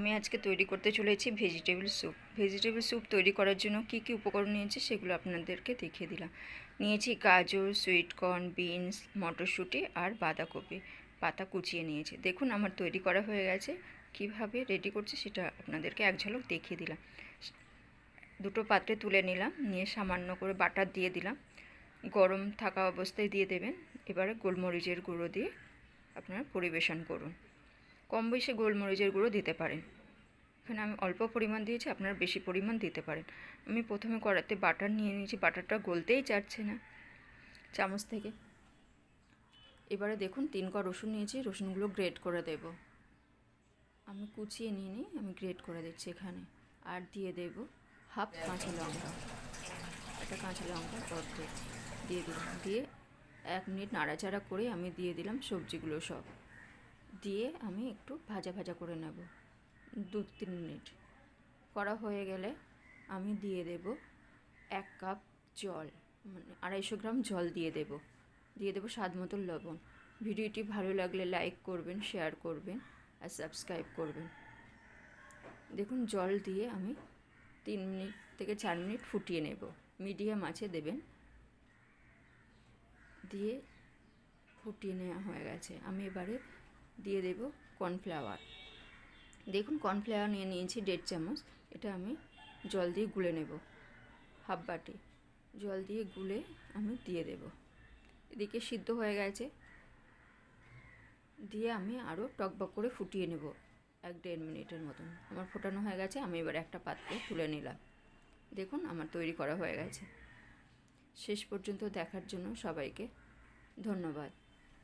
আমি আজকে তৈরি করতে চলেছি ভেজিটেবল স্যুপ। ভেজিটেবল স্যুপ তৈরি করার জন্য কী কী উপকরণ নিয়েছি সেগুলো আপনাদেরকে দেখিয়ে দিলাম। নিয়েছি গাজর, সুইট কর্ন, বিনস, মটরশুঁটি আর বাঁধাকপি পাতা কুচিয়ে নিয়েছি। দেখুন আমার তৈরি করা হয়ে গেছে। কিভাবে রেডি করছি সেটা আপনাদেরকে এক ঝলক দেখিয়ে দিলাম। দুটো পাত্রে তুলে নিলাম, নিয়ে সামান্য করে বাটার দিয়ে দিলাম। গরম থাকা অবস্থায় দিয়ে দেবেন। এবারে গোলমরিচের গুঁড়ো দিয়ে আপনারা পরিবেশন করুন। কম বেশি গোলমরিচের গুঁড়ো দিতে পারেন। এখানে আমি অল্প পরিমাণ দিয়েছি, আপনারা বেশি পরিমাণ দিতে পারেন। আমি প্রথমে কড়াতে বাটার নিয়ে নিয়েছি, বাটারটা গলতেই চাচ্ছে না চামচ থেকে। এবারে দেখুন 3 কোয়া রসুন নিয়েছি, রসুনগুলো গ্রেট করে দেব। আমি কুচিয়ে নিয়ে নিই, আমি গ্রেট করে দিচ্ছি এখানে। আর দিয়ে দেব হাফ কাঁচা লঙ্কা, একটা কাঁচা লঙ্কা অর্ধেক দিয়ে দিলাম। দিয়ে 1 মিনিট নাড়াচাড়া করে আমি দিয়ে দিলাম সবজিগুলো সব। দিয়ে আমি একটু ভাজা ভাজা করে নেব 2-3 মিনিট। করা হয়ে গেলে আমি দিয়ে দেব 1 কাপ জল, মানে 250 গ্রাম জল দিয়ে দেব স্বাদ মতো লবণ। ভিডিওটি ভালো লাগলে লাইক করবেন, শেয়ার করবেন আর সাবস্ক্রাইব করবেন। দেখুন জল দিয়ে আমি 3 মিনিট থেকে 4 মিনিট ফুটিয়ে নেব। মিডিয়াম আঁচে দেবেন। দিয়ে ফুটিয়ে নেওয়া হয়ে গেছে। আমি এবারে দিয়ে দেব কর্নফ্লাওয়ার। দেখুন কর্নফ্লাওয়ার নিয়ে নিয়েছি 1.5 চামচ। এটা আমি জল দিয়ে গুলে নেব। হাফ বাটি জল দিয়ে গুলে আমি দিয়ে দেব। এদিকে সিদ্ধ হয়ে গেছে, দিয়ে আমি আরও টকবক করে ফুটিয়ে নেব 1-1.5 মিনিটের মতন। আমার ফোটানো হয়ে গেছে, আমি এবার একটা পাত্রে তুলে নিলাম। দেখুন আমার তৈরি করা হয়ে গেছে। শেষ পর্যন্ত দেখার জন্য সবাইকে ধন্যবাদ।